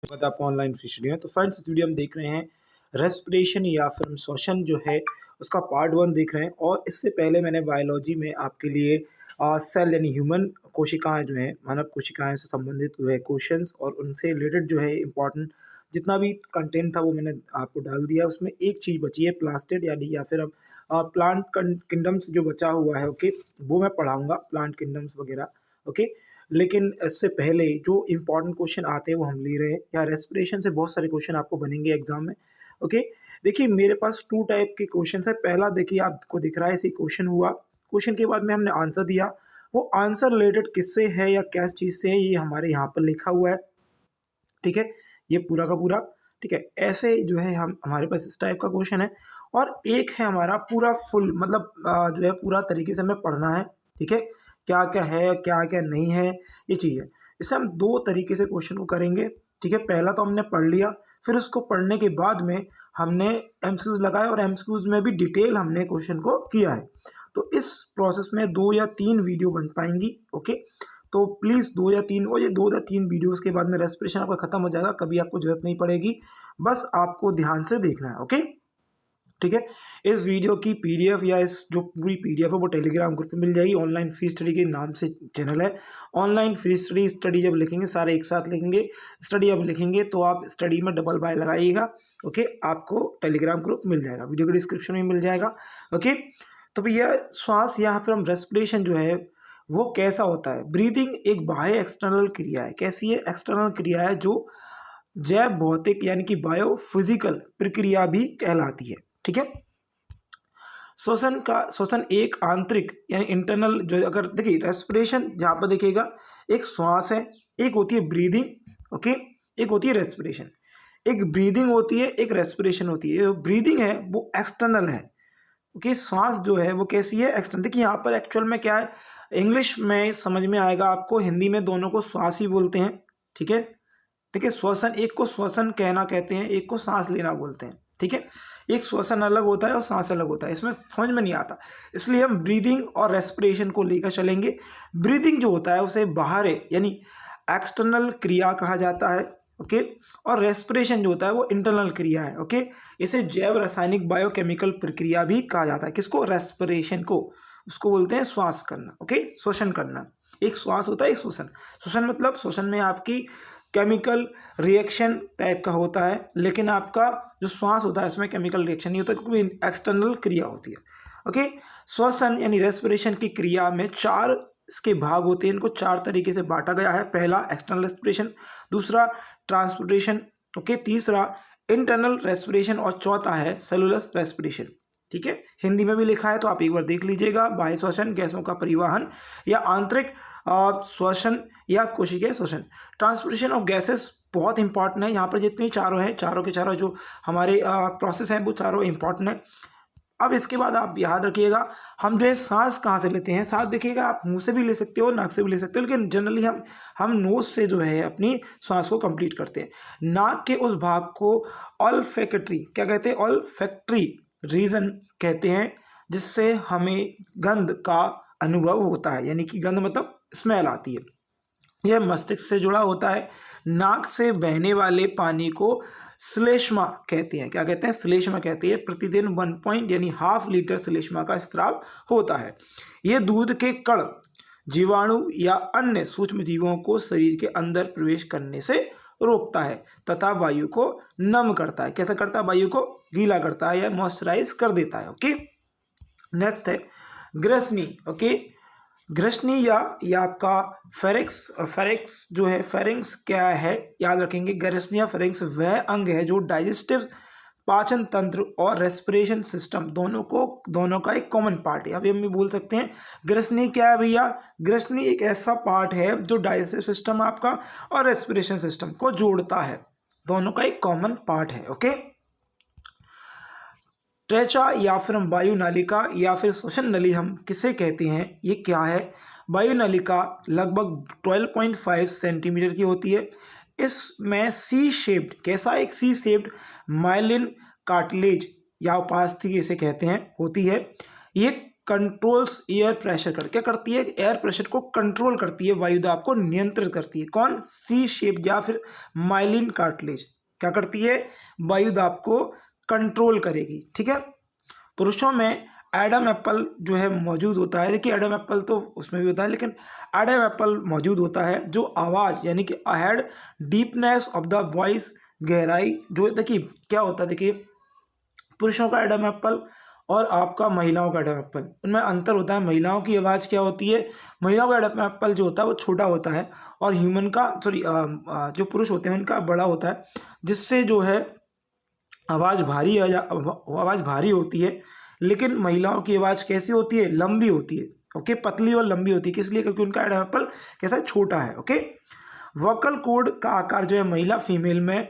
स्वागत है आपका ऑनलाइन फिश स्टडी में। तो फ्रेंड्स, इस वीडियो में देख रहे हैं रेस्पिरेशन या फिर श्वसन जो है उसका पार्ट 1 देख रहे हैं। और इससे पहले मैंने बायोलॉजी में आपके लिए सेल यानी ह्यूमन कोशिकाएं जो है मानव कोशिकाएं से संबंधित जो है क्वेश्चंस और उनसे रिलेटेड जो है इम्पॉर्टेंट जितना भी कंटेंट था वो मैंने आपको डाल दिया। उसमें एक चीज़ बची है प्लास्टिड यानी या फिर अब प्लांट किंगडम्स जो बचा हुआ है, ओके, वो मैं पढ़ाऊँगा, प्लांट किंगडम्स वगैरह, ओके। लेकिन इससे पहले जो इम्पोर्टेंट क्वेश्चन आते हैं वो हम ले रहे हैं। या रेस्पिरेशन से बहुत सारे क्वेश्चन आपको बनेंगे एग्जाम में, ओके। देखिए मेरे पास 2 टाइप के क्वेश्चन है। पहला देखिए आपको दिख रहा है, ऐसे क्वेश्चन हुआ, क्वेश्चन के बाद में हमने आंसर दिया, वो आंसर रिलेटेड किससे है या किस चीज़ से है ये हमारे यहाँ पर लिखा हुआ है, ठीक है, ये पूरा का पूरा, ठीक है। ऐसे जो है हम हमारे पास इस टाइप का क्वेश्चन है। और एक है हमारा पूरा फुल, मतलब जो है पूरा तरीके से हमें पढ़ना है, ठीक है, क्या क्या है क्या क्या नहीं है, ये चीज़ है। इससे हम 2 तरीके से क्वेश्चन को करेंगे, ठीक है। पहला तो हमने पढ़ लिया, फिर उसको पढ़ने के बाद में हमने एमसीक्यूज लगाए और एमसीक्यूज में भी डिटेल हमने क्वेश्चन को किया है। तो इस प्रोसेस में 2 या 3 वीडियो बन पाएंगी, ओके। तो प्लीज़ 2 या 3 और ये 2 या 3 वीडियोस के बाद में रेस्पिरेशन आपका खत्म हो जाएगा, कभी आपको ज़रूरत नहीं पड़ेगी, बस आपको ध्यान से देखना है, ओके, ठीक है। इस वीडियो की पीडीएफ या इस जो पूरी पीडीएफ है वो टेलीग्राम ग्रुप पे मिल जाएगी। ऑनलाइन फ्री स्टडी के नाम से चैनल है। ऑनलाइन फ्री स्टडी, स्टडी जब लिखेंगे सारे एक साथ लिखेंगे, स्टडी अब लिखेंगे तो आप स्टडी में डबल बाय लगाइएगा, ओके, आपको टेलीग्राम ग्रुप मिल जाएगा, वीडियो के डिस्क्रिप्शन में मिल जाएगा, ओके। तो भैया श्वास या फिर हम रेस्पिरेशन जो है वो कैसा होता है? ब्रीदिंग एक बाह्य एक्सटर्नल क्रिया है। कैसी है? एक्सटर्नल क्रिया है जो जैव भौतिक यानी कि बायो फिजिकल प्रक्रिया भी कहलाती है, ठीक है। श्वसन एक आंतरिक यानी इंटरनल जो, अगर देखिए रेस्पिरेशन जहाँ पर देखिएगा एक श्वास है, एक होती है ब्रीदिंग, ओके, एक होती है रेस्पिरेशन। एक ब्रीदिंग होती है, एक रेस्पिरेशन होती है। ब्रीदिंग है वो एक्सटर्नल है, ओके। श्वास जो है वो कैसी है? एक्सटर्नल। देखिए यहाँ पर एक्चुअल में क्या है, इंग्लिश में समझ में आएगा आपको, हिंदी में दोनों को श्वास ही बोलते हैं, ठीक है, ठीक है। श्वसन, एक को श्वसन कहना कहते हैं, एक को सांस लेना बोलते हैं, ठीक है। एक श्वसन अलग होता है और सांस अलग होता है, इसमें समझ में नहीं आता, इसलिए हम ब्रीदिंग और रेस्पिरेशन को लेकर चलेंगे। ब्रीदिंग जो होता है उसे बाहर है यानी एक्सटर्नल क्रिया कहा जाता है, ओके। और रेस्पिरेशन जो होता है वो इंटरनल क्रिया है, ओके। इसे जैव रासायनिक बायोकेमिकल प्रक्रिया भी कहा जाता है। किसको? रेस्पिरेशन को, उसको बोलते हैं श्वास करना, ओके, श्वसन करना। एक श्वास होता है, एक श्वसन। श्वसन मतलब श्वसन में आपकी केमिकल रिएक्शन टाइप का होता है, लेकिन आपका जो श्वास होता है उसमें केमिकल रिएक्शन नहीं होता क्योंकि एक्सटर्नल क्रिया होती है, ओके। श्वसन यानी रेस्पिरेशन की क्रिया में 4 इसके भाग होते हैं, इनको 4 तरीके से बांटा गया है। पहला एक्सटर्नल रेस्पिरेशन, दूसरा ट्रांसपोर्टेशन, ओके, तीसरा इंटरनल रेस्पिरेशन और चौथा है सेलुलर रेस्पिरेशन, ठीक है। हिंदी में भी लिखा है तो आप एक बार देख लीजिएगा। बाह्य श्वसन, गैसों का परिवहन, या आंतरिक श्वसन या कोशिकीय श्वसन। ट्रांसपोर्टेशन ऑफ गैसेस बहुत इंपॉर्टेंट है। यहाँ पर जितनी चारों हैं, चारों के चारों जो हमारे प्रोसेस हैं वो चारों इंपॉर्टेंट है। अब इसके बाद आप याद रखिएगा, हम जो है सांस कहाँ से लेते हैं? सांस देखिएगा, आप मुंह से भी ले सकते हो, नाक से भी ले सकते हो, लेकिन जनरली हम नोज से जो है अपनी सांस को कंप्लीट करते हैं। नाक के उस भाग को ऑल्फैक्टरी, क्या कहते हैं? ऑल्फैक्टरी रीजन कहते हैं, जिससे हमें गंध का अनुभव होता है, यानी कि गंध मतलब स्मेल आती है। यह मस्तिष्क से जुड़ा होता है। नाक से बहने वाले पानी को श्लेष्मा कहते हैं। क्या कहते हैं? श्लेष्मा कहते हैं। प्रतिदिन 1 पॉइंट यानी ½ लीटर श्लेष्मा का स्राव होता है। यह दूध के कण, जीवाणु या अन्य सूक्ष्म जीवों को शरीर के अंदर प्रवेश करने से रोकता है तथा वायु को नम करता है। कैसा करता है? वायु को गीला करता है या मॉइस्चराइज कर देता है, ओके। नेक्स्ट है ग्रसनी, ओके। ग्रसनी या आपका फेरिक्स, और फेरिक्स जो है, फेरिंग्स क्या है याद रखेंगे। ग्रसनी या फेरिंग्स वह अंग है जो डाइजेस्टिव, पाचन तंत्र और रेस्पिरेशन सिस्टम दोनों का एक कॉमन पार्ट है। अभी हम भी बोल सकते हैं ग्रसनी क्या है भैया? ग्रसनी एक ऐसा पार्ट है जो डाइजेस्टिव सिस्टम आपका और रेस्पिरेशन सिस्टम को जोड़ता है, दोनों का एक कॉमन पार्ट है, ओके। त्वचा या फिर हम वायु नालिका या फिर श्वसन नली हम किसे कहते हैं? ये क्या है? वायु नालिका लगभग 12.5 सेंटीमीटर की होती है। इसमें सी शेप्ड, कैसा? एक सी शेप्ड माइलिन कार्टिलेज या उपास्थि इसे कहते हैं होती है। ये कंट्रोल्स एयर प्रेशर कर, क्या करती है, एयर प्रेशर को कंट्रोल करती है, वायुदाब को नियंत्रित करती है। कौन, सी शेप या फिर माइलिन कार्टिलेज क्या करती है, वायुदाब को कंट्रोल करेगी। ठीक है, पुरुषों में एडम एप्पल जो है मौजूद होता है। देखिए एडम एप्पल तो उसमें भी होता है, लेकिन एडम एप्पल मौजूद होता है जो आवाज़ यानी कि ahead deepness of the voice, गहराई जो, देखिए क्या होता है, देखिए पुरुषों का एडम एप्पल और आपका महिलाओं का एडम एप्पल, उनमें अंतर होता है। महिलाओं की आवाज़ क्या होती है, महिलाओं का एडम एप्पल जो होता है वो छोटा होता है, और ह्यूमन का जो पुरुष होते हैं उनका बड़ा होता है, जिससे जो है आवाज़ भारी होती है। लेकिन महिलाओं की आवाज़ कैसी होती है, लंबी होती है। ओके, पतली और लंबी होती है, किस लिए, क्योंकि उनका एडम एप्पल कैसा है, छोटा है। ओके, वोकल कॉर्ड का आकार जो है महिला फीमेल में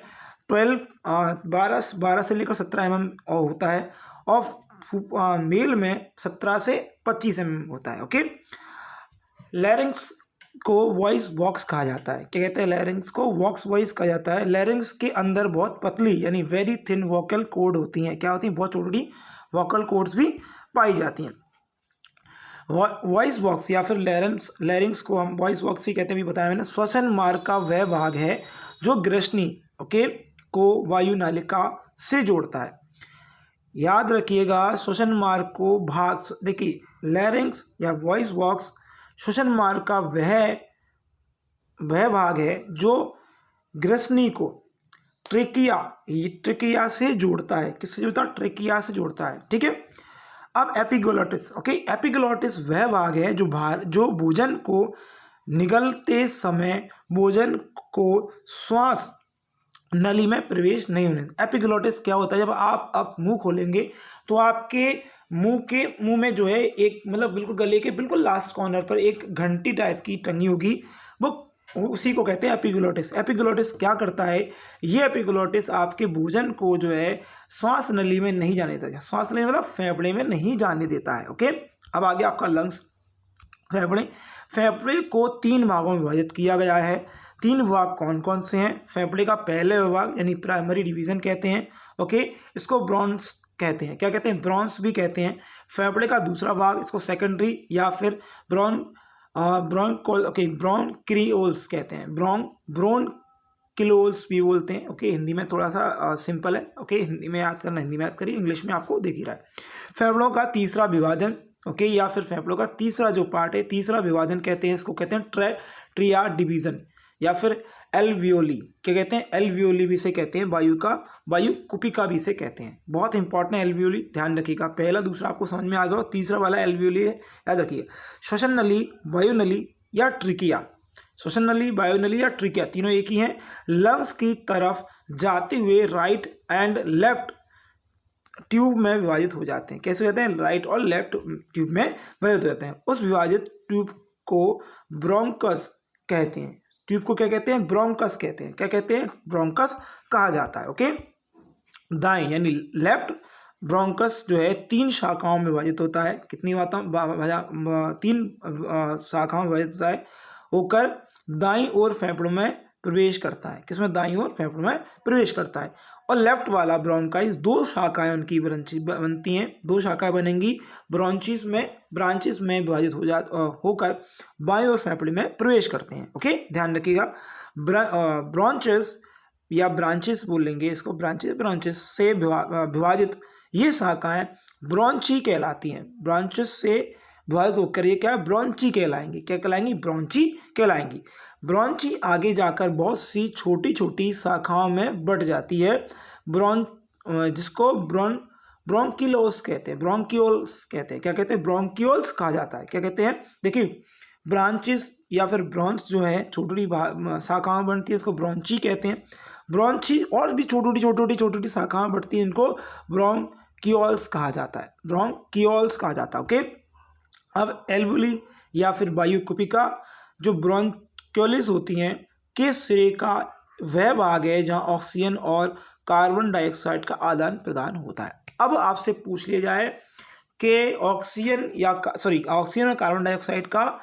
12 से लेकर 17 mm होता है, और मेल में 17 से 25 mm होता है। ओके, लैरिंग्स को वॉइस बॉक्स कहा जाता है। क्या कहते हैं, लैरिंग्स को वॉइस कहा जाता है। लैरिंग्स के अंदर बहुत पतली यानी वेरी थिन वोकल कॉर्ड होती हैं। क्या होती हैं, बहुत छोटी वोकल कॉर्ड्स भी पाई जाती हैं। वॉइस बॉक्स या फिर लैरिंग्स को हम वॉइस बॉक्स ही कहते हैं, भी बताया मैंने। श्वसन मार्ग का वह भाग है जो ग्रसनी को वायुनालिका से जोड़ता है। याद रखिएगा, श्वसन मार्ग को भाग, देखिए लैरिंग्स या वॉइस बॉक्स श्वसन मार्ग का वह भाग है जो ग्रसनी को ट्रेकिया से जोड़ता है। किससे जोड़ता है, ट्रेकिया से जोड़ता है। ठीक है, अब एपिग्लोटिस। ओके, एपिग्लोटिस वह भाग है जो भोजन को निगलते समय भोजन को श्वास नली में प्रवेश नहीं होने। एपिग्लोटिस क्या होता है, जब आप मुंह खोलेंगे तो आपके मुंह में जो है एक, मतलब बिल्कुल गले के बिल्कुल लास्ट कॉर्नर पर एक घंटी टाइप की टंगी होगी, वो उसी को कहते हैं एपिग्लोटिस। एपिग्लोटिस क्या करता है, ये एपिग्लोटिस आपके भोजन को जो है श्वास नली में नहीं जाने देता। श्वास नली मतलब फेफड़े में नहीं जाने देता है। ओके, अब आगे आपका लंग्स। फेफड़े को 3 भागों में विभाजित किया गया है। 3 विभाग कौन कौन से हैं, फेफड़े का पहले विभाग यानी प्राइमरी डिवीजन कहते हैं। ओके, इसको ब्रॉन्स कहते हैं। क्या कहते हैं, ब्रॉन्स भी कहते हैं। फेफड़े का दूसरा भाग, इसको सेकेंडरी या फिर ब्रोंक्रियोल्स कहते हैं। ब्रोंक्रियोल्स भी बोलते हैं। ओके, हिंदी में थोड़ा सा सिंपल है। ओके, हिंदी में याद करना, हिंदी में याद करिए, इंग्लिश में आपको दिख ही रहा है। फेफड़ों का तीसरा विभाजन, ओके, या फिर फेफड़ों का तीसरा जो पार्ट है, तीसरा विभाजन कहते हैं, इसको कहते हैं ट्रिया डिवीजन या फिर एल्वियोली। क्या कहते हैं, एल्वियोली भी से कहते हैं, वायु कुपिका भी से कहते हैं। बहुत इंपॉर्टेंट है एल्वियोली, ध्यान रखिएगा। पहला दूसरा आपको समझ में आ गया, तीसरा वाला एल्वियोली है, याद रखिए। श्वसन नली, वायुनली या ट्रिकिया, श्वसन नली, वायुनली या ट्रिकिया तीनों एक ही हैं। लंग्स की तरफ जाते हुए राइट एंड लेफ्ट ट्यूब में विभाजित हो जाते हैं। कैसे हो जाते हैं, राइट और लेफ्ट ट्यूब में विभाजित हो जाते हैं। उस विभाजित ट्यूब को ब्रोंकस कहते हैं। ट्यूब को क्या कहते हैं, ब्रोंकस कहते हैं। क्या कहते हैं, ब्रोंकस कहा जाता है। ओके, दाएं यानी लेफ्ट ब्रोंकस जो है 3 शाखाओं में विभाजित होता है। कितनी 3 शाखाओं में विभाजित होता है, होकर दाईं ओर फेफड़ों में प्रवेश करता है। किसमें, दाईं ओर फेफड़ों में प्रवेश करता है। और लेफ्ट वाला ब्रोंकाइस 2 शाखाएं उनकी बनती हैं, 2 शाखाएं बनेंगी, ब्रांचिस में विभाजित होकर बाईं ओर फेफड़े में प्रवेश करते हैं। ओके, ध्यान रखिएगा। ब्रांचेस या ब्रांचेस बोलेंगे इसको, ब्रांचेस से विभाजित ये शाखाएं ब्रॉन्ची कहलाती हैं। ब्रांचेस से विभाजित होकर ये क्या, ब्रॉन्ची कहलाएंगी। क्या कहलाएंगी, ब्रॉन्ची कहलाएंगी। ब्रॉन्ची आगे जाकर बहुत सी छोटी छोटी शाखाओं में बट जाती है, जिसको ब्रोंकियोल्स कहते हैं। ब्रोंकियोल्स कहते हैं, क्या कहते हैं, ब्रोंकियोल्स कहा जाता है। क्या कहते हैं, देखिए ब्रांचेस या फिर ब्रॉन्च जो है छोटी शाखाएं बनती है, इसको ब्रॉन्ची कहते हैं। ब्रॉन्ची और भी छोटी शाखाएं बढ़ती हैं, इनको ब्रोंकियोल्स कहा जाता है। ब्रोंकियोल्स कहा जाता है। ओके, अब एल्वुली या फिर वायु कुपिका जो ब्रोंकियोलिस होती हैं के सिरे का वह भाग है जहां ऑक्सीजन और कार्बन डाइऑक्साइड का आदान प्रदान होता है। अब आपसे पूछ लिया जाए कि ऑक्सीजन और कार्बन डाइऑक्साइड का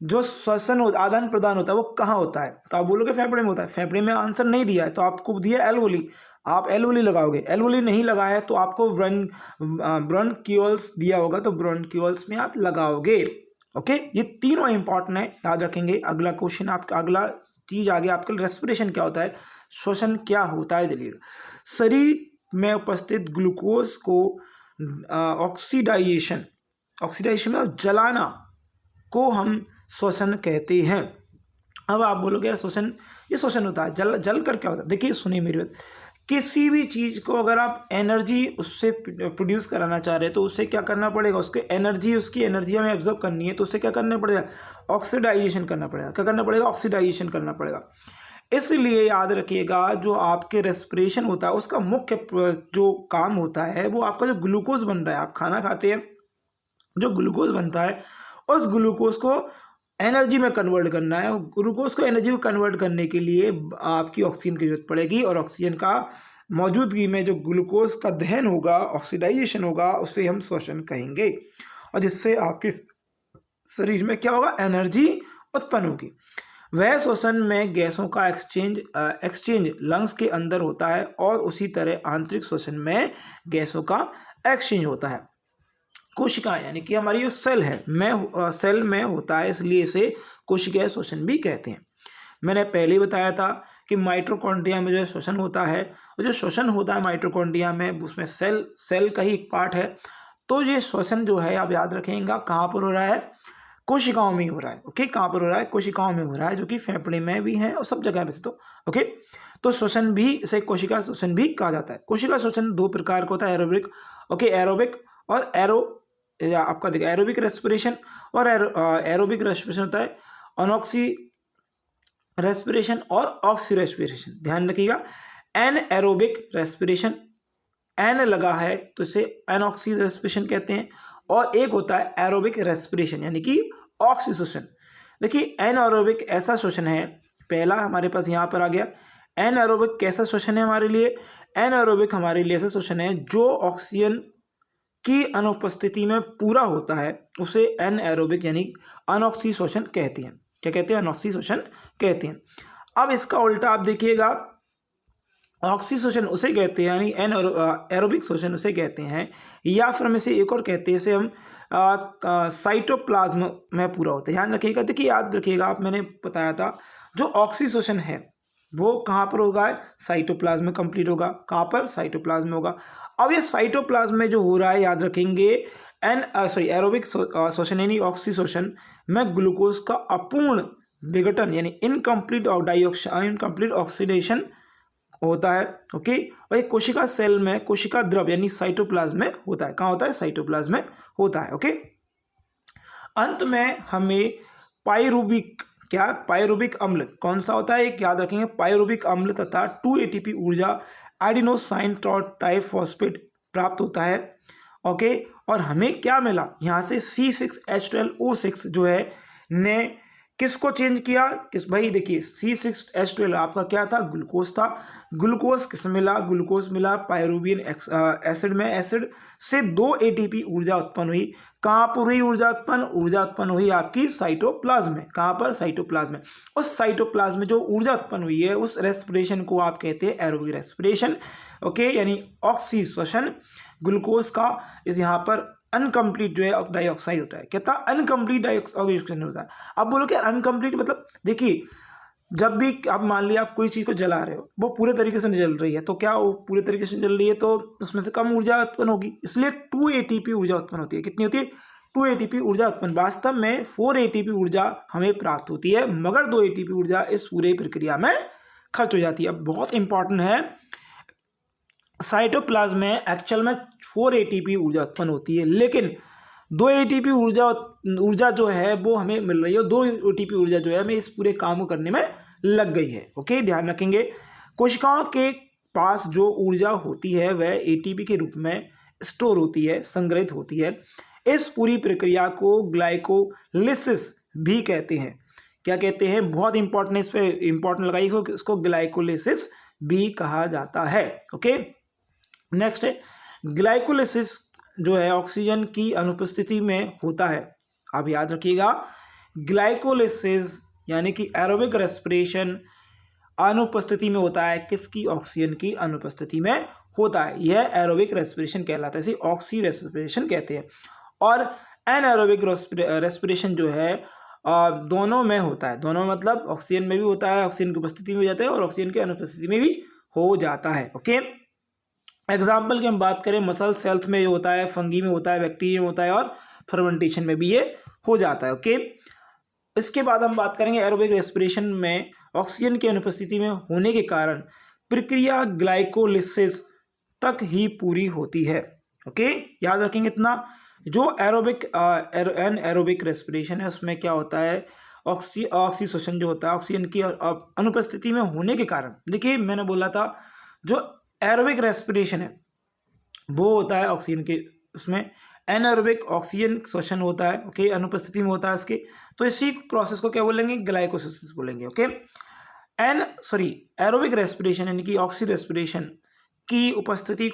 जो श्वसन आदान प्रदान होता है वो कहाँ होता है, तो आप बोलोगे फेफड़े में होता है। फेफड़े में आंसर नहीं दिया है तो आपको दिया एल्वोली। आप एल्वोली लगाओगे, एल्वोली नहीं लगाया तो आपको ब्रोंकियोल्स दिया होगा तो ब्रोंकियोल्स में आप लगाओगे। ओके, ये तीनों इंपॉर्टेंट है, याद रखेंगे। अगला क्वेश्चन आपका, अगला चीज आगे आपका रेस्पिरेशन क्या होता है, श्वसन क्या होता है। चलिएगा, शरीर में उपस्थित ग्लूकोज को ऑक्सीडाइजेशन में जलाना को हम श्वसन कहते हैं। अब आप बोलोगे यार श्वसन, ये श्वसन होता है, जल कर क्या होता है। देखिए सुनिए मेरी बात, किसी भी चीज़ को अगर आप एनर्जी उससे प्रोड्यूस कराना चाह रहे हैं तो उससे क्या करना पड़ेगा, उसकी एनर्जी हमें एब्जॉर्ब करनी है तो उससे क्या करना पड़ेगा, ऑक्सीडाइजेशन करना पड़ेगा। क्या करना पड़ेगा, ऑक्सीडाइजेशन करना पड़ेगा। इसलिए याद रखिएगा, जो आपके रेस्पिरेशन होता है उसका मुख्य जो काम होता है वो आपका जो ग्लूकोज बन रहा है, आप खाना खाते हैं, जो ग्लूकोज बनता है उस ग्लूकोज को एनर्जी में कन्वर्ट करना है। ग्लूकोज को एनर्जी में कन्वर्ट करने के लिए आपकी ऑक्सीजन की जरूरत पड़ेगी, और ऑक्सीजन का मौजूदगी में जो ग्लूकोज का दहन होगा, ऑक्सीडाइजेशन होगा, उसे हम श्वसन कहेंगे, और जिससे आपके शरीर में क्या होगा, एनर्जी उत्पन्न होगी। वह श्वसन में गैसों का एक्सचेंज लंग्स के अंदर होता है, और उसी तरह आंतरिक श्वसन में गैसों का एक्सचेंज होता है। कोशिकाएं यानी कि हमारी जो सेल है सेल में होता है, इसलिए इसे कोशिकीय श्वसन भी कहते हैं। मैंने पहले ही बताया था कि माइटोकॉन्ड्रिया में जो श्वसन होता है, और जो श्वसन होता है माइटोकॉन्ड्रिया में, उसमें सेल का ही एक पार्ट है। तो ये श्वसन जो है आप याद रखेंगे कहाँ पर हो रहा है, कोशिकाओं में ही हो रहा है। ओके, कहाँ पर हो रहा है, कोशिकाओं में हो रहा है, जो कि फेफड़े में भी है और सब जगह पे से। तो ओके, तो श्वसन भी इसे कोशिका श्वसन भी कहा जाता है। कोशिका श्वसन दो प्रकार का होता है, एरोबिक, ओके, एरोबिक और आपका देखिए एरोबिक रेस्पिरेशन और एरोबिक रेस्पिरेशन होता है, अनऑक्सी रेस्पिरेशन और ऑक्सी रेस्पिरेशन। ध्यान रखिएगा, एन एरोबिक रेस्पिरेशन, एन लगा है तो इसे एनऑक्सी रेस्पिरेशन कहते हैं, और एक होता है एरोबिक रेस्पिरेशन यानी कि ऑक्सी श्वसन। देखिए एन एरोबिक ऐसा श्वसन है, पहला हमारे पास यहाँ पर आ गया। एन एरोबिक कैसा श्वसन है हमारे लिए, एन एरोबिक हमारे लिए ऐसा श्वसन है जो ऑक्सीजन की अनुपस्थिति में पूरा होता है, उसे एन एरोबिक यानी अनऑक्सी श्वसन कहते हैं। क्या कहते हैं, अनऑक्सी श्वसन कहते हैं। अब इसका उल्टा आप देखिएगा, ऑक्सी श्वसन उसे कहते हैं, यानी एन एरोबिक श्वसन उसे कहते हैं, या फिर हम इसे एक और कहते हैं, इसे हम साइटोप्लाज्म में पूरा होता है। ध्यान रखिएगा, देखिए याद रखिएगा, आप मैंने बताया था जो ऑक्सी श्वसन है वो कहाँ पर होगा, साइटोप्लाज्म में कंप्लीट होगा। कहाँ पर, साइटोप्लाज्म में होगा। अब ये साइटोप्लाज्म में जो हो रहा है, याद रखेंगे, एरोबिक श्वसन यानी ऑक्सी श्वसन में ग्लूकोज का अपूर्ण विघटन यानी इनकम्प्लीट ऑक्सीडेशन होता है। ओके, और ये कोशिका सेल में कोशिका द्रव यानी साइटोप्लाज्म में होता है। कहाँ होता है, साइटोप्लाज्म में होता है। ओके, अंत में हमें पायरुबिक अम्ल कौन सा होता है, एक याद रखेंगे, पायरुबिक अम्ल तथा 2 ATP ऊर्जा एडिनोसाइन ट्राइफॉस्फेट प्राप्त होता है। ओके, और हमें क्या मिला यहाँ से, C6H12O6 जो है ने किसको चेंज किया, भाई देखिए C6H12 आपका क्या था, ग्लूकोज था। ग्लूकोज किस मिला, ग्लूकोज मिला पायरुबियन एसिड में, एसिड से 2 ATP ऊर्जा उत्पन्न हुई। कहाँ पर हुई ऊर्जा उत्पन्न हुई आपकी साइटोप्लाज्म में। कहाँ पर, साइटोप्लाज्म में। उस साइटोप्लाज्म में जो ऊर्जा उत्पन्न हुई है उस रेस्पिरेशन को आप कहते हैं एरोबिक रेस्पिरेशन। ओके, यानी ऑक्सी श्वसन। ग्लूकोज का इस यहाँ पर अनकम्प्लीट जो है डाइऑक्साइड होता है, कहता अनकम्प्लीट डाइऑक्साइड होता है। अब बोलो क्या अनकम्प्लीट मतलब, देखिए जब भी आप मान लिया आप कोई चीज़ को जला रहे हो, वो पूरे तरीके से नहीं जल रही है, तो क्या वो पूरे तरीके से जल रही है तो उसमें से कम ऊर्जा उत्पन्न होगी, इसलिए 2 ATP ऊर्जा उत्पन्न होती है। कितनी होती है, 2 ATP ऊर्जा उत्पन्न। वास्तव में 4 ATP ऊर्जा हमें प्राप्त होती है, मगर 2 ATP ऊर्जा इस पूरे प्रक्रिया में खर्च हो जाती है। अब बहुत इंपॉर्टेंट है, साइटोप्लाज्म में एक्चुअल में 4 ATP ऊर्जा उत्पन्न होती है, लेकिन 2 ATP ऊर्जा जो है वो हमें मिल रही है, 2 ATP ऊर्जा जो है हमें इस पूरे काम को करने में लग गई है। ओके, ध्यान रखेंगे, कोशिकाओं के पास जो ऊर्जा होती है वह ATP के रूप में स्टोर होती है, संग्रहित होती है। इस पूरी प्रक्रिया को ग्लाइकोलिसिस भी कहते हैं। क्या कहते हैं, बहुत इंपॉर्टेंट, इस पर इंपॉर्टेंट लगाइए, इसको ग्लाइकोलिसिस भी कहा जाता है। ओके, नेक्स्ट है ग्लाइकोलिसिस जो है ऑक्सीजन की अनुपस्थिति में होता है। आप याद रखिएगा, ग्लाइकोलिसिस यानी कि एरोबिक रेस्पिरेशन अनुपस्थिति में होता है। किसकी? ऑक्सीजन की अनुपस्थिति में होता है। यह एरोबिक रेस्पिरेशन कहलाता है, इसे ऑक्सी रेस्पिरेशन कहते हैं। और एनएरोबिक रेस्पिरेशन जो है दोनों में होता है। दोनों मतलब ऑक्सीजन में भी होता है, ऑक्सीजन की उपस्थिति में हो जाता है और ऑक्सीजन की अनुपस्थिति में भी हो जाता है। ओके, एग्जाम्पल की हम बात करें, मसल सेल्स में होता है, फंगी में होता है, बैक्टीरिया में होता है और फर्मेंटेशन में भी ये हो जाता है। ओके, इसके बाद हम बात करेंगे एरोबिक रेस्पिरेशन में ऑक्सीजन की अनुपस्थिति में होने के कारण प्रक्रिया ग्लाइकोलिसिस तक ही पूरी होती है। ओके, याद रखेंगे इतना। जो एरोबिक रेस्पिरेशन है उसमें क्या होता है, ऑक्सीशोषण जो होता है ऑक्सीजन की अनुपस्थिति में होने के कारण, देखिए मैंने बोला था जो एरोबिक रेस्पिरेशन है वो होता है ऑक्सीजन के, उसमें एनारोबिक ऑक्सीजन शोषण होता है। ओके, अनुपस्थिति में होता है इसके, तो इसी प्रोसेस को क्या बोलेंगे? ग्लाइकोलिसिस बोलेंगे। ओके, एरोबिक रेस्पिरेशन यानी कि ऑक्सी रेस्पिरेशन की उपस्थिति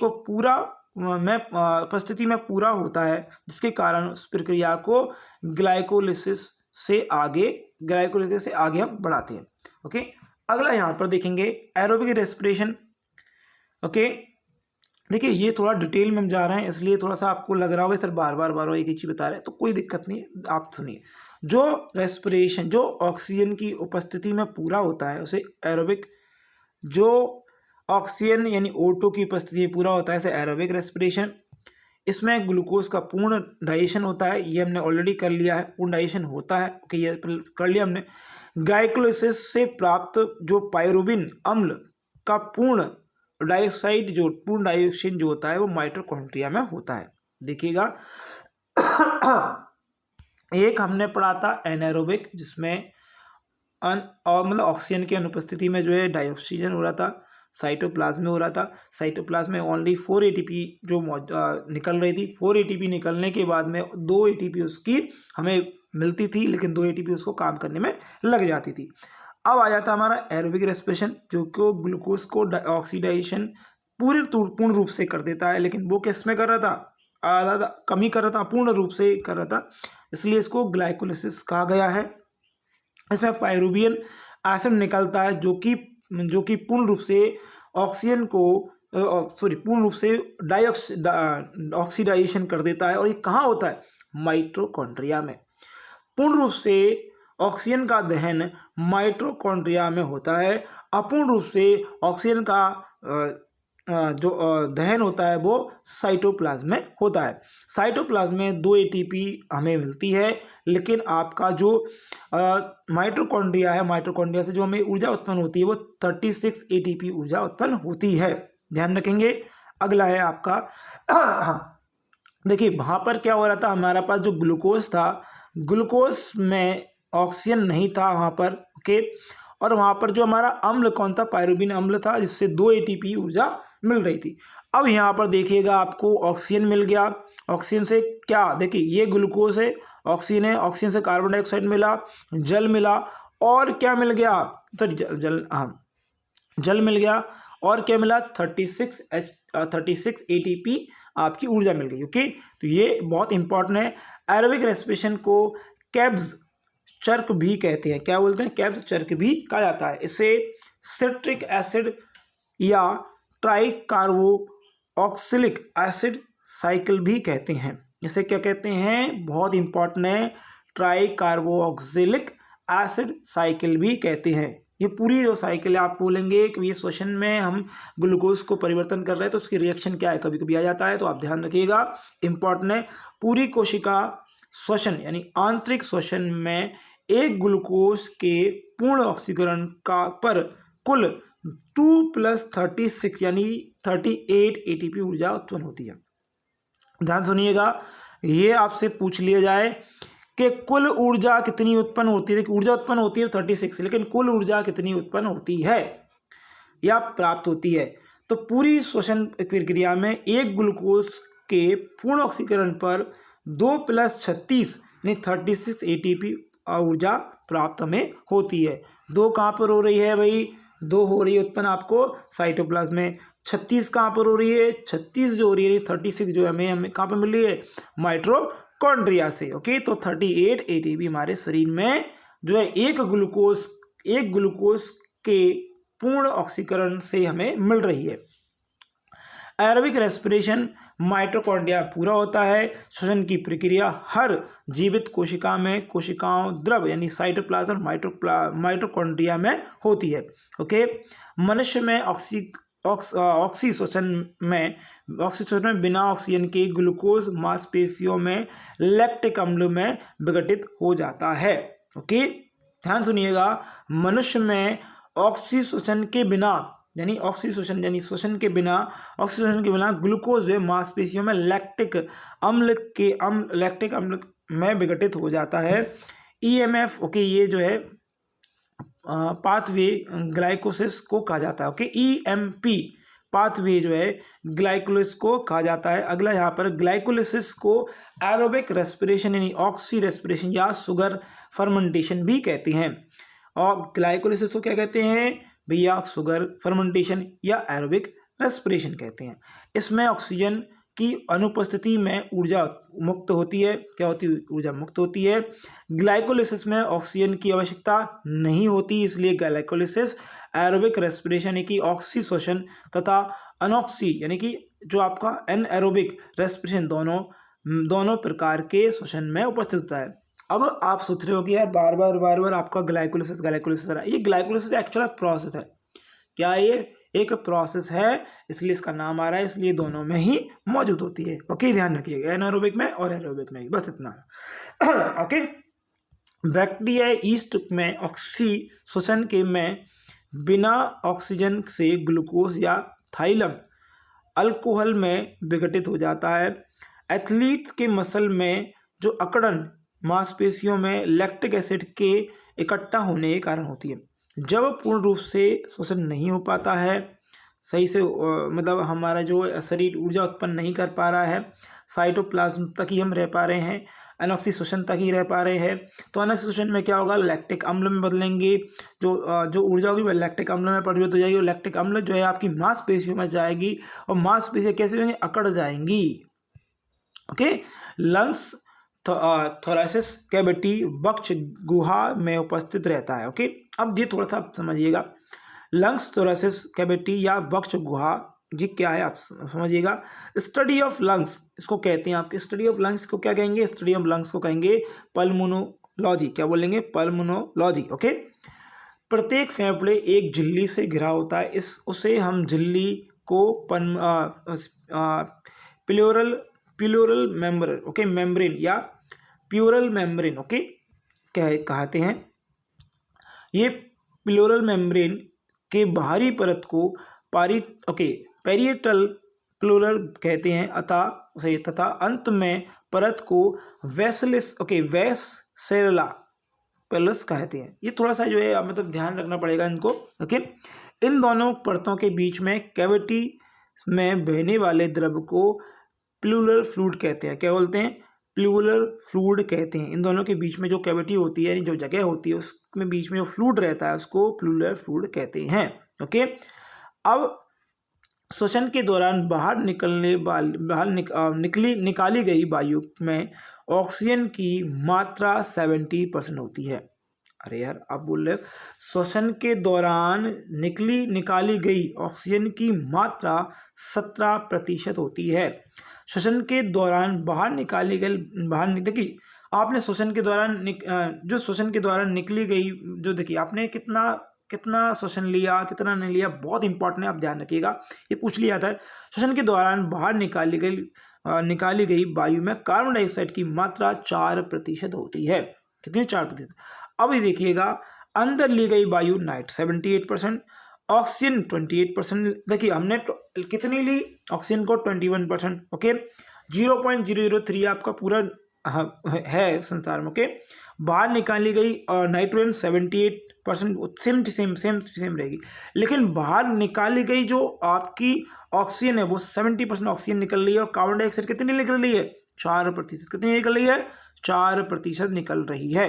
में पूरा होता है, जिसके कारण उस प्रक्रिया को ग्लाइकोलिसिस से आगे हम बढ़ाते हैं। ओके, अगला यहाँ पर देखेंगे एरोबिक रेस्पिरेशन। ओके, देखिए ये थोड़ा डिटेल में हम जा रहे हैं, इसलिए थोड़ा सा आपको लग रहा होगा सर बार बार एक ही चीज़ बता रहे हैं, तो कोई दिक्कत नहीं है, आप सुनिए। जो रेस्पिरेशन जो ऑक्सीजन की उपस्थिति में पूरा होता है उसे एरोबिक, जो ऑक्सीजन यानी O2 की उपस्थिति में पूरा होता है इसे एरोबिक रेस्पिरेशन। इसमें ग्लूकोज का पूर्ण डाइजेशन होता है, ये हमने ऑलरेडी कर लिया है, पूर्ण डाइजेशन होता है। ओके, ये कर लिया हमने। ग्लाइकोलिसिस से प्राप्त जो पायरुविन अम्ल का पूर्ण डाइऑक्साइड जो पूर्ण डाइऑक्सीजन जो होता है वो माइटोकॉन्ड्रिया में होता है। देखिएगा एक हमने पढ़ा था एनारोबिक, जिसमें मतलब ऑक्सीजन की अनुपस्थिति में जो है डाइऑक्सीजन हो रहा था, साइटोप्लाज्म में हो रहा था। साइटोप्लाज्म में ओनली 4 ATP जो निकल रही थी। 4 ATP निकलने के बाद में 2 ATP उसकी हमें मिलती थी, लेकिन 2 ATP उसको काम करने में लग जाती थी। अब आ जाता हमारा एरोबिक रेस्पिरेशन, जो कि ग्लूकोज को ऑक्सीडाइजेशन पूर्ण रूप से कर देता है, लेकिन वो किस में कर रहा था? आधा कम ही कर रहा था, पूर्ण रूप से कर रहा था, इसलिए इसको ग्लाइकोलिसिस कहा गया है। इसमें पायरुवियन एसिड निकलता है जो कि पूर्ण रूप से ऑक्सीजन को पूर्ण रूप से ऑक्सीडाइजेशन कर देता है। और ये कहाँ होता है? माइटोकॉन्ड्रिया में। पूर्ण रूप से ऑक्सीजन का दहन माइटोकॉन्ड्रिया में होता है, अपूर्ण रूप से ऑक्सीजन का जो दहन होता है वो साइटोप्लाज्म में होता है। साइटोप्लाज्म में 2 ATP हमें मिलती है, लेकिन आपका जो माइटोकॉन्ड्रिया है, माइटोकॉन्ड्रिया से जो हमें ऊर्जा उत्पन्न होती है वो 36 ATP ऊर्जा उत्पन्न होती है। ध्यान रखेंगे। अगला है आपका देखिए वहाँ पर क्या हो रहा था, हमारे पास जो ग्लूकोज था, ग्लूकोज में ऑक्सीजन नहीं था वहाँ पर। ओके, और वहाँ पर जो हमारा अम्ल कौन था? पायरुविन अम्ल था, जिससे 2 ATP ऊर्जा मिल रही थी। अब यहाँ पर देखिएगा आपको ऑक्सीजन मिल गया। ऑक्सीजन से क्या, देखिए ये ग्लूकोज है, ऑक्सीजन है, ऑक्सीजन से कार्बन डाइऑक्साइड मिला, जल मिला, और क्या मिल गया? तो जल मिल गया, और क्या मिला? 36 ATP आपकी ऊर्जा मिल गई। ओके, तो ये बहुत इंपॉर्टेंट है। एरोबिक रेस्पिरेशन को कैब्स चर्क भी कहते हैं। क्या बोलते हैं? कैब्स चर्क भी कहा जाता है। इसे सिट्रिक एसिड या ट्राइकार्बोक्सिलिक एसिड साइकिल भी कहते हैं। इसे क्या कहते हैं? बहुत इंपॉर्टेंट है, ट्राइकार्बोक्सिलिक एसिड साइकिल भी कहते हैं। ये पूरी जो साइकिल है आप बोलेंगे कि ये श्वसन में हम ग्लूकोज को परिवर्तन कर रहे हैं तो उसकी रिएक्शन क्या है, कभी कभी आ जाता है, तो आप ध्यान रखिएगा, इंपॉर्टेंट है। पूरी कोशिका श्वसन यानी आंतरिक श्वसन में एक ग्लूकोज के पूर्ण ऑक्सीकरण का पर कुल 2 + 36 यानी 38 ATP ऊर्जा उत्पन्न होती है। ध्यान सुनिएगा, ये आपसे पूछ लिया जाए कि कुल ऊर्जा कितनी उत्पन्न होती है। ऊर्जा उत्पन्न होती है 36, लेकिन कुल ऊर्जा कितनी उत्पन्न होती है या प्राप्त होती है? तो पूरी श्वसन प्रक्रिया में एक ग्लूकोज के पूर्ण ऑक्सीकरण पर 2 + 36 यानी 36 ATP ऊर्जा प्राप्त हमें होती है। 2 कहाँ पर हो रही है भाई? 2 हो रही है उत्पन्न आपको साइटोप्लाज्म में। 36 कहाँ पर हो रही है? 36 जो हो रही है, 36 जो हमें कहाँ पर मिल रही है? माइटोकॉन्ड्रिया से। ओके, तो 38 ATP हमारे शरीर में जो है एक ग्लूकोज के पूर्ण ऑक्सीकरण से हमें मिल रही है। एरोबिक रेस्पिरेशन माइटोकॉन्ड्रिया पूरा होता है। श्वसन की प्रक्रिया हर जीवित कोशिका में कोशिकाओं द्रव यानी साइटोप्लाज्म माइटोकॉन्ड्रिया में होती है। ओके, मनुष्य में ऑक्सीश्वसन में बिना ऑक्सीजन के ग्लूकोज मांसपेशियों में लैक्टिक अम्ल में विघटित हो जाता है। ओके, ध्यान सुनिएगा, मनुष्य में ऑक्सीश्वसन के बिना यानी श्वसन के बिना ग्लूकोज मांसपेशियों में लैक्टिक अम्ल में विघटित हो जाता है। EMF ओके, ये जो है पाथवे ग्लाइकोसिस को कहा जाता है। ओके, EMP पाथवे जो है ग्लाइकोलिसिस को कहा जाता है। अगला यहाँ पर ग्लाइकोलिसिस को एरोबिक रेस्पिरेशन यानी ऑक्सी रेस्पिरेशन या शुगर फर्मेंटेशन भी कहते हैं। और ग्लाइकोलिसिस को क्या कहते हैं भैया? शुगर फर्मेंटेशन या एरोबिक रेस्पिरेशन कहते हैं। इसमें ऑक्सीजन की अनुपस्थिति में ऊर्जा मुक्त होती है। क्या होती है? ऊर्जा मुक्त होती है। ग्लाइकोलिसिस में ऑक्सीजन की आवश्यकता नहीं होती, इसलिए ग्लाइकोलिसिस एरोबिक रेस्पिरेशन यानी कि ऑक्सी श्वसन तथा अनऑक्सी यानी कि जो आपका एनएरोबिक रेस्पिरेशन दोनों प्रकार के श्वसन में उपस्थित होता है। अब आप सोच रहे हो कि यार बार बार आपका ग्लाइकोलिसिस ये ग्लाइकोलिसिस एक्चुअल प्रोसेस है। क्या ये एक प्रोसेस है, इसलिए इसका नाम आ रहा है, इसलिए दोनों में ही मौजूद होती है। ओके, ध्यान रखिएगा, एनारोबिक में और एरोबिक में, बस इतना। ओके, बैक्टीरिया ईस्ट में ऑक्सी श्वसन के में बिना ऑक्सीजन से ग्लूकोज या थाइलम अल्कोहल में विघटित हो जाता है। एथलीट के मसल में जो अकड़न मांसपेशियों में लैक्टिक एसिड के इकट्ठा होने के कारण होती है। जब पूर्ण रूप से श्वसन नहीं हो पाता है, सही से मतलब हमारा जो शरीर ऊर्जा उत्पन्न नहीं कर पा रहा है, साइटोप्लाज्म तक ही हम रह पा रहे हैं, अनॉक्सी श्वसन तक ही रह पा रहे हैं, तो अनॉक्सी श्वसन में क्या होगा? लैक्टिक अम्ल में बदलेंगे। जो ऊर्जा होगी वह लैक्टिक अम्ल में परिवर्तित हो जाएगी, और लैक्टिक अम्ल जो है आपकी मांसपेशियों में जाएगी, और मांसपेशियाँ कैसे होंगी? अकड़ जाएंगी। ओके, लंग्स थोरैसिस कैविटी वक्ष गुहा में उपस्थित रहता है। ओके, अब ये थोड़ा सा आप समझिएगा, लंग्स थोरैसिस कैविटी या वक्ष गुहा जी क्या है आप समझिएगा। स्टडी ऑफ लंग्स इसको कहते हैं। आपके स्टडी ऑफ लंग्स को क्या कहेंगे? स्टडी ऑफ लंग्स को कहेंगे पल्मोनोलॉजी। क्या बोलेंगे? पल्मोनोलॉजी। ओके, प्रत्येक फेफड़े एक झिल्ली से घिरा होता है, उसे हम झिल्ली को प्लूरल मेम्ब्रेन ओके मेम्ब्रेन या प्लूरल मेम्ब्रेन ओके कहते हैं। ये प्लूरल मेम्ब्रेन के बाहरी परत को पेरिएटल प्लूरल कहते हैं तथा अंत में परत को वेससेरुला प्लस कहते हैं। ये थोड़ा सा जो है मतलब ध्यान रखना पड़ेगा इनको। ओके, इन दोनों परतों के बीच में कैविटी में बहने वाले द्रव को प्लूरल फ्लूइड कहते हैं। क्या बोलते हैं? प्लूरल फ्लूइड कहते हैं। इन दोनों के बीच में जो कैविटी होती है यानी जो जगह होती है उसमें बीच में जो फ्लूइड रहता है उसको प्लूरल फ्लूइड कहते हैं। ओके, अब श्वसन के दौरान निकाली गई वायु में ऑक्सीजन की मात्रा 70% होती है। अरे यार, आप बोल रहे श्वसन के दौरान निकाली गई ऑक्सीजन की मात्रा 17% होती है। श्वसन के दौरान देखिए आपने श्वसन के दौरान निकली गई जो देखिए आपने कितना श्वसन लिया कितना नहीं लिया, बहुत इंपॉर्टेंट है, आप ध्यान रखिएगा, ये पूछ लिया था। श्वसन के दौरान बाहर निकाली गई वायु में कार्बन डाइऑक्साइड की मात्रा 4% होती है। कितनी? 4%। अब ये देखिएगा, अंदर ली गई वायु 78%, ऑक्सीजन 28%। देखिए हमने कितनी ली? ऑक्सीजन को 21%। ओके, 0.003 आपका पूरा है संसार में। ओके, बाहर निकाली गई और नाइट्रोजन 78% सेम रहेगी, लेकिन बाहर निकाली गई जो आपकी ऑक्सीजन है वो 70% ऑक्सीजन निकल रही है, और कार्बन डाइऑक्साइड कितनी निकल रही है? 4%। कितनी निकल रही है? 4% निकल रही है।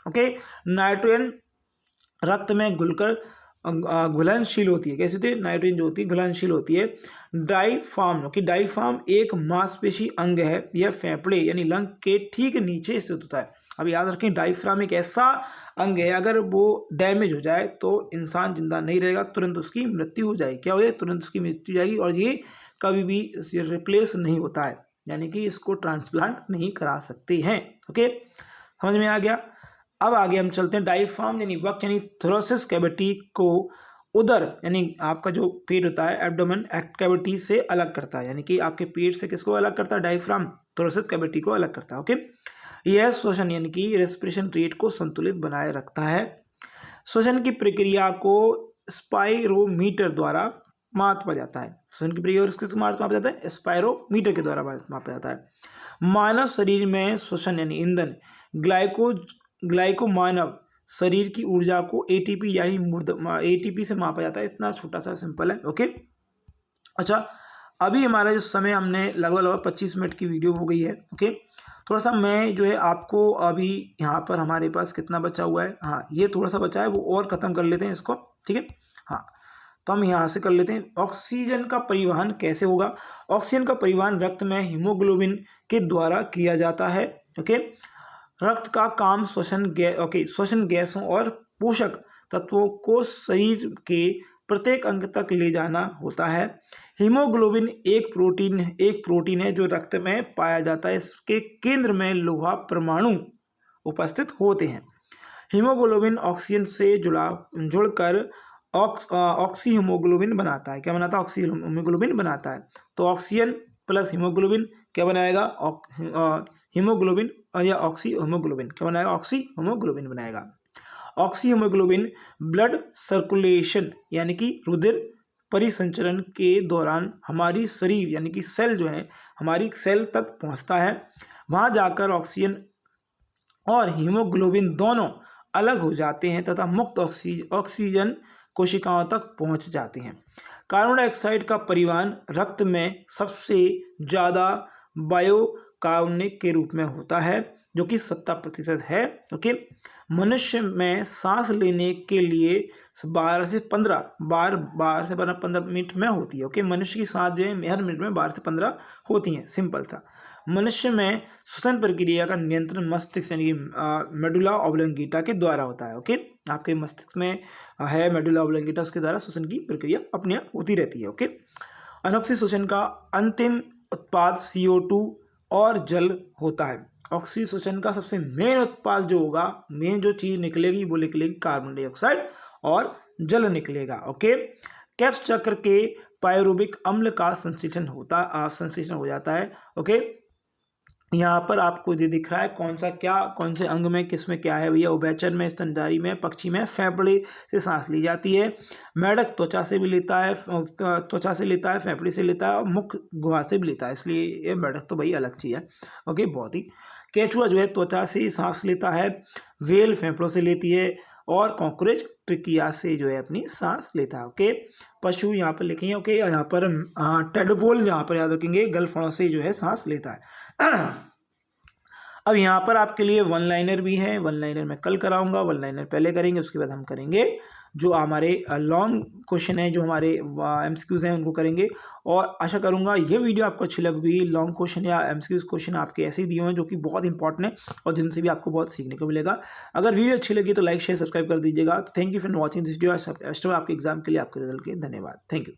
ओके, नाइट्रोजन रक्त में घुलनशील होती है। कैसे होती है? नाइट्रोजन जो होती है घुलनशील होती है। डायफ्राम एक मांसपेशी अंग है, यह फेफड़े यानी लंग के ठीक नीचे स्थित होता है। अब याद रखें डायफ्राम एक ऐसा अंग है, अगर वो डैमेज हो जाए तो इंसान जिंदा नहीं रहेगा, तुरंत उसकी मृत्यु हो जाएगी। क्या हो जाए? तुरंत उसकी मृत्यु हो जाएगी, और ये कभी भी रिप्लेस नहीं होता है, यानी कि इसको ट्रांसप्लांट नहीं करा सकते हैं। ओके, समझ में आ गया। अब आगे हम चलते हैं। डायफ्राम यानी वक्ष यानी थोरेसिक कैविटी को उदर यानी आपका जो पेट होता है एब्डोमेन कैविटी से अलग करता है, यानी कि आपके पेट से किसको अलग करता है? डायफ्राम थोरेसिक कैविटी को अलग करता है। ओके, यह श्वसन यानी कि रेस्पिरेशन रेट को संतुलित बनाए रखता है। श्वसन की प्रक्रिया को स्पाइरोमीटर द्वारा मापा जाता है। श्वसन की प्रक्रिया किसके मापा जाता है? स्पाइरोमीटर के द्वारा मापा जाता है। मानव शरीर में श्वसन यानी ईंधन ग्लाइको मानव शरीर की ऊर्जा को एटीपी यानी एटीपी से मापा जाता है। इतना छोटा सा सिंपल है। ओके, अच्छा, अभी हमारा जो समय हमने लगभग 25 मिनट की वीडियो हो गई है। ओके, थोड़ा सा मैं जो है आपको अभी यहाँ पर हमारे पास कितना बचा हुआ है, हाँ ये थोड़ा सा बचा है, वो और ख़त्म कर लेते हैं इसको। ठीक है, हाँ तो हम यहाँ से कर लेते हैं। ऑक्सीजन का परिवहन कैसे होगा? ऑक्सीजन का परिवहन रक्त में हीमोग्लोबिन के द्वारा किया जाता है। ओके, रक्त का काम श्वसन गैसों और पोषक तत्वों को शरीर के प्रत्येक अंग तक ले जाना होता है। हीमोग्लोबिन एक प्रोटीन है जो रक्त में पाया जाता है। इसके केंद्र में लोहा परमाणु उपस्थित होते हैं। हीमोग्लोबिन ऑक्सीजन से जुड़कर ऑक्सी हीमोग्लोबिन बनाता है। क्या बनाता है? ऑक्सी हीमोग्लोबिन बनाता है। तो ऑक्सीजन प्लस हीमोग्लोबिन क्या बनाएगा? हीमोग्लोबिन या ऑक्सी हीमोग्लोबिन क्या बनाएगा? ऑक्सी हीमोग्लोबिन बनाएगा। ऑक्सी हीमोग्लोबिन ब्लड सर्कुलेशन यानी कि रुधिर परिसंचरण के दौरान हमारी शरीर यानी कि सेल जो है हमारी सेल तक पहुंचता है। वहां जाकर ऑक्सीजन और हीमोग्लोबिन दोनों अलग हो जाते हैं तथा मुक्त ऑक्सीजन कोशिकाओं तक पहुंच जाते हैं। कार्बन डाइऑक्साइड का परिवहन रक्त में सबसे ज़्यादा बायोकार्बोनेट के रूप में होता है, जो कि 70% है। ओके, मनुष्य में सांस लेने के लिए 12 से 15 मिनट में होती है। ओके, मनुष्य की सांस जो है हर मिनट में 12 से 15 होती हैं। सिंपल सा। मनुष्य में श्वसन प्रक्रिया का नियंत्रण मस्तिष्क यानी मेडुला ऑब्लोंगेटा के द्वारा होता है। ओके, आपके मस्तिष्क में है मेडुला ऑब्लोंगेटा, उसके द्वारा श्वसन की प्रक्रिया अपने आप होती रहती है। ओके, अनोक्सी श्वसन का अंतिम उत्पाद CO2 और जल होता है। ऑक्सी श्वसन का सबसे मेन उत्पाद जो होगा, मेन जो चीज निकलेगी वो निकलेगी कार्बन डाइऑक्साइड और जल निकलेगा। ओके, कैप्स चक्र के पायरुविक अम्ल का संश्लेषण हो जाता है। ओके, यहाँ पर आपको ये दिख रहा है कौन से अंग में किस में क्या है भैया? उभयचर में, स्तनधारी में, पक्षी में फेफड़े से सांस ली जाती है। मेढक त्वचा से लेता है, फेफड़े से लेता है और मुख गुहा से भी लेता है, इसलिए ये मेढक तो भाई अलग चीज़ है। ओके, बहुत ही। केचुआ जो है त्वचा से सांस लेता है, व्हेल फेफड़ों से लेती है और कॉकरोच ट्रिकिया से जो है अपनी सांस लेता है। ओके, पशु यहाँ पर लिखेंगे। ओके, यहाँ पर टेडपोल यहाँ पर याद रखेंगे गलफड़ों से जो है सांस लेता है। अब यहाँ पर आपके लिए वन लाइनर भी है। वन लाइनर मैं कल कराऊंगा, वन लाइनर पहले करेंगे, उसके बाद हम करेंगे जो हमारे लॉन्ग क्वेश्चन है, जो हमारे MCQs हैं उनको करेंगे। और आशा करूंगा ये वीडियो आपको अच्छी लगी। लॉन्ग क्वेश्चन या MCQs क्वेश्चन आपके ऐसे ही दिए हुए हैं जो कि बहुत इंपॉर्टेंट है और जिनसे भी आपको बहुत सीखने को मिलेगा। अगर वीडियो अच्छी लगी तो लाइक शेयर सब्सक्राइब कर दीजिएगा। तो thank you for watching this video. आपके एग्जाम के लिए आपके रिजल्ट के धन्यवाद। Thank you.